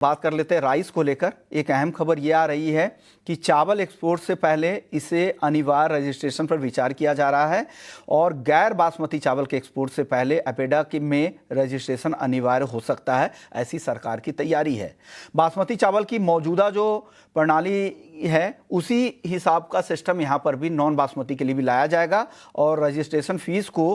बात कर लेते हैं राइस को लेकर। एक अहम खबर ये आ रही है कि चावल एक्सपोर्ट से पहले इसे अनिवार्य रजिस्ट्रेशन पर विचार किया जा रहा है और गैर बासमती चावल के एक्सपोर्ट से पहले अपेडा में रजिस्ट्रेशन अनिवार्य हो सकता है, ऐसी सरकार की तैयारी है। बासमती चावल की मौजूदा जो प्रणाली है उसी हिसाब का सिस्टम यहाँ पर भी नॉन बासमती के लिए भी लाया जाएगा और रजिस्ट्रेशन फीस को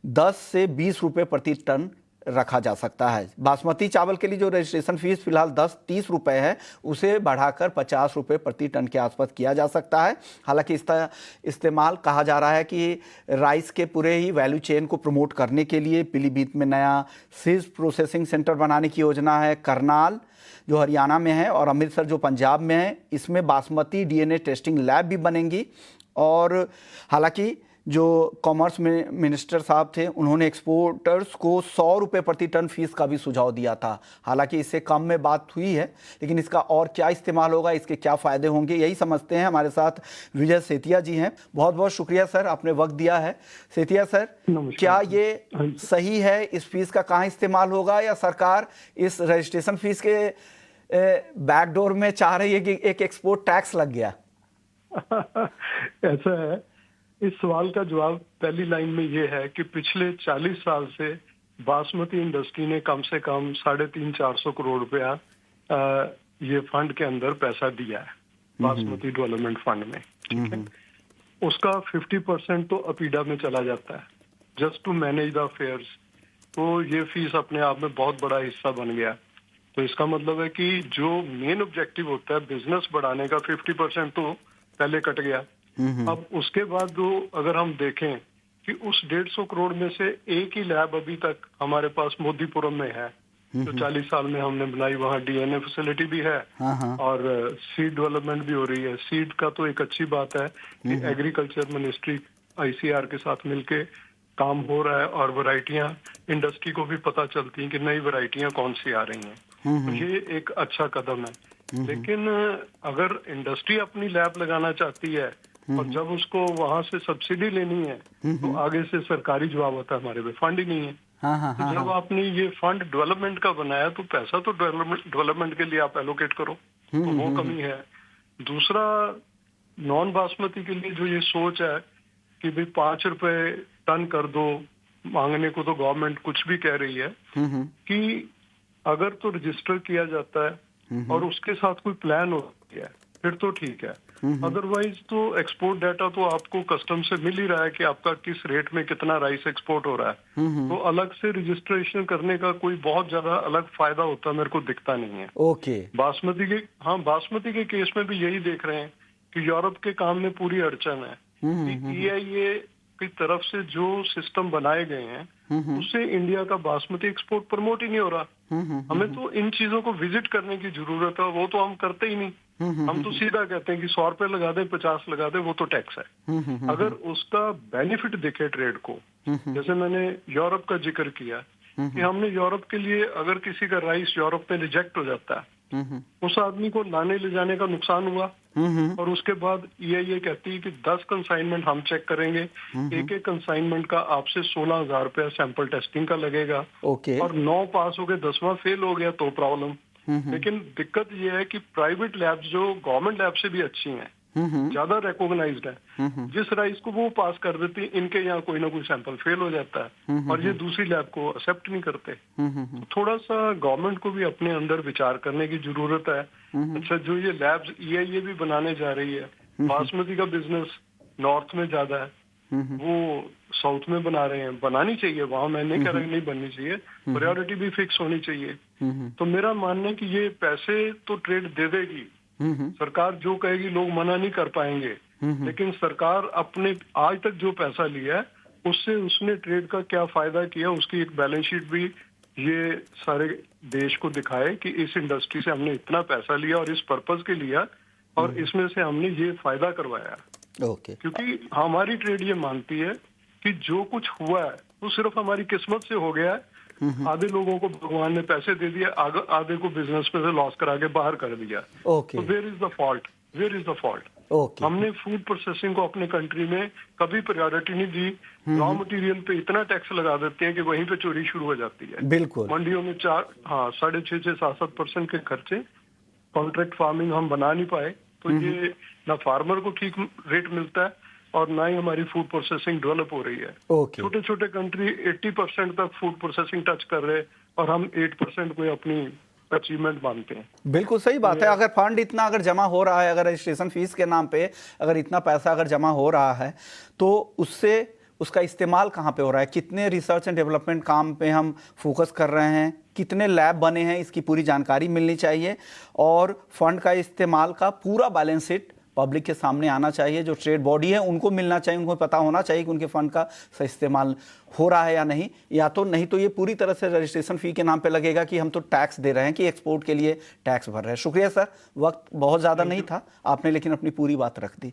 10 से 20 रुपये प्रति टन रखा जा सकता है। बासमती चावल के लिए जो रजिस्ट्रेशन फीस फिलहाल 10-30 रुपये है, उसे बढ़ाकर 50 रुपये प्रति टन के आसपास किया जा सकता है। हालांकि इसका इस्तेमाल कहा जा रहा है कि राइस के पूरे ही वैल्यू चेन को प्रमोट करने के लिए पीलीभीत में नया सीड्स प्रोसेसिंग सेंटर बनाने की योजना है। करनाल जो हरियाणा में है और अमृतसर जो पंजाब में है, इसमें बासमती डीएनए टेस्टिंग लैब भी बनेंगी। और हालांकि जो कॉमर्स में मिनिस्टर साहब थे, उन्होंने एक्सपोर्टर्स को 100 रुपये प्रति टन फीस का भी सुझाव दिया था। हालांकि इससे कम में बात हुई है, लेकिन इसका और क्या इस्तेमाल होगा, इसके क्या फ़ायदे होंगे, यही समझते हैं। हमारे साथ विजय सेतिया जी हैं। बहुत बहुत शुक्रिया सर, आपने वक्त दिया है। सेतिया सर, क्या ये सही है, इस फीस का कहाँ इस्तेमाल होगा, या सरकार इस रजिस्ट्रेशन फीस के बैकडोर में चाह रही है कि एक एक्सपोर्ट टैक्स लग गया? ऐसा है, इस सवाल का जवाब पहली लाइन में ये है कि पिछले 40 साल से बासमती इंडस्ट्री ने कम से कम 350-400 करोड़ रुपया ये फंड के अंदर पैसा दिया है, बासमती डेवलपमेंट फंड में। ठीक है, उसका 50% तो अपीडा में चला जाता है, just to manage the affairs. तो ये फीस अपने आप में बहुत बड़ा हिस्सा बन गया। तो इसका मतलब है कि जो मेन ऑब्जेक्टिव होता है बिजनेस बढ़ाने का, 50% तो पहले कट गया। अब उसके बाद जो अगर हम देखें कि उस 150 करोड़ में से एक ही लैब अभी तक हमारे पास मोदीपुरम में है, जो 40 साल में हमने बनाई, वहाँ डीएनए फैसिलिटी भी है और सीड डेवलपमेंट भी हो रही है। सीड का तो एक अच्छी बात है कि एग्रीकल्चर मिनिस्ट्री आईसीआर के साथ मिलके काम हो रहा है और वैरायटियां इंडस्ट्री को भी पता चलती हैं कि नई वैरायटियां कौन सी आ रही हैं। तो ये एक अच्छा कदम है। लेकिन अगर इंडस्ट्री अपनी लैब लगाना चाहती है और जब उसको वहां से सब्सिडी लेनी है, तो आगे से सरकारी जवाब होता है हमारे पे फंड ही नहीं है। तो जब आपने ये फंड डेवलपमेंट का बनाया, तो पैसा तो डेवलपमेंट के लिए आप एलोकेट करो, तो वो कमी है। दूसरा, नॉन बासमती के लिए जो ये सोच है कि भाई 5 रुपए टन कर दो, मांगने को तो गवर्नमेंट कुछ भी कह रही है, कि अगर तो रजिस्टर किया जाता है और उसके साथ कोई प्लान हो गया फिर तो ठीक है। अदरवाइज तो एक्सपोर्ट डाटा तो आपको कस्टम से मिल ही रहा है कि आपका किस रेट में कितना राइस एक्सपोर्ट हो रहा है। तो अलग से रजिस्ट्रेशन करने का कोई बहुत ज्यादा अलग फायदा होता मेरे को दिखता नहीं है। ओके, बासमती के केस में भी यही देख रहे हैं कि यूरोप के काम में पूरी अड़चन है कि ईआईए की तरफ से जो सिस्टम बनाए गए हैं उससे इंडिया का बासमती एक्सपोर्ट प्रमोट ही नहीं हो रहा। हमें तो इन चीजों को विजिट करने की जरूरत है, वो तो हम करते ही नहीं। हम तो सीधा कहते हैं कि 100 रुपए लगा दे, 50 लगा दे, वो तो टैक्स है। अगर उसका बेनिफिट दिखे ट्रेड को, जैसे मैंने यूरोप का जिक्र किया कि हमने यूरोप के लिए, अगर किसी का राइस यूरोप में रिजेक्ट हो जाता है, उस आदमी को लाने ले जाने का नुकसान हुआ। और उसके बाद ईआईए कहती है कि 10 कंसाइनमेंट हम चेक करेंगे, एक कंसाइनमेंट का आपसे 16,000 रुपया सैंपल टेस्टिंग का लगेगा। और 9 पास हो गए, 10वां फेल हो गया तो प्रॉब्लम। लेकिन दिक्कत ये है कि प्राइवेट लैब्स जो गवर्नमेंट लैब से भी अच्छी हैं, ज्यादा रिकॉग्नाइज्ड है, जिस राइस को वो पास कर देती है, इनके यहाँ कोई ना कोई सैंपल फेल हो जाता है और ये दूसरी लैब को एक्सेप्ट नहीं करते। तो थोड़ा सा गवर्नमेंट को भी अपने अंदर विचार करने की जरूरत है। अच्छा, जो ये लैब्स ईआईए भी बनाने जा रही है, बासमती का बिजनेस नॉर्थ में ज्यादा है, वो साउथ में बना रहे हैं, बनानी चाहिए वहां, मैं नहीं कह रहा नहीं बननी चाहिए, प्रायोरिटी भी फिक्स होनी चाहिए। तो मेरा मानना है कि ये पैसे तो ट्रेड दे देगी, सरकार जो कहेगी लोग मना नहीं कर पाएंगे, लेकिन सरकार अपने आज तक जो पैसा लिया है उससे उसने ट्रेड का क्या फायदा किया, उसकी एक बैलेंस शीट भी ये सारे देश को दिखाए कि इस इंडस्ट्री से हमने इतना पैसा लिया और इस पर्पज के लिया और इसमें से हमने ये फायदा करवाया। क्योंकि हमारी ट्रेड ये मानती है कि जो कुछ हुआ है वो सिर्फ हमारी किस्मत से हो गया है। आधे लोगों को भगवान ने पैसे दे दिए, आधे को बिजनेस में से लॉस करा के बाहर कर दिया। तो where is the fault? Okay. हमने फूड प्रोसेसिंग को अपने कंट्री में कभी प्रायोरिटी नहीं दी। रॉ मटेरियल पे इतना टैक्स लगा देते हैं कि वहीं पे चोरी शुरू हो जाती है। बिल्कुल। मंडियों में 6.5-7% के खर्चे, कॉन्ट्रैक्ट फार्मिंग हम बना नहीं पाए, तो ये ना फार्मर को ठीक रेट मिलता है और ना ही हमारी फूड प्रोसेसिंग डेवलप हो रही है। ओके। छोटे छोटे कंट्री 80% तक फूड प्रोसेसिंग टच कर रहे हैं और हम 8% को अपनी अचीवमेंट मानते हैं। बिल्कुल सही बात है। अगर फंड इतना अगर जमा हो रहा है, अगर रजिस्ट्रेशन फीस के नाम पे अगर इतना पैसा अगर जमा हो रहा है, तो उससे उसका इस्तेमाल कहाँ पे हो रहा है, कितने रिसर्च एंड डेवलपमेंट काम पे हम फोकस कर रहे हैं, कितने लैब बने हैं, इसकी पूरी जानकारी मिलनी चाहिए और फंड का इस्तेमाल का पूरा बैलेंस शीट पब्लिक के सामने आना चाहिए। जो ट्रेड बॉडी है उनको मिलना चाहिए, उनको पता होना चाहिए कि उनके फंड का सही इस्तेमाल हो रहा है या नहीं, या तो नहीं तो ये पूरी तरह से रजिस्ट्रेशन फी के नाम पे लगेगा कि हम तो टैक्स दे रहे हैं, कि एक्सपोर्ट के लिए टैक्स भर रहे हैं। शुक्रिया सर, वक्त बहुत ज़्यादा नहीं था आपने लेकिन अपनी पूरी बात रख दी।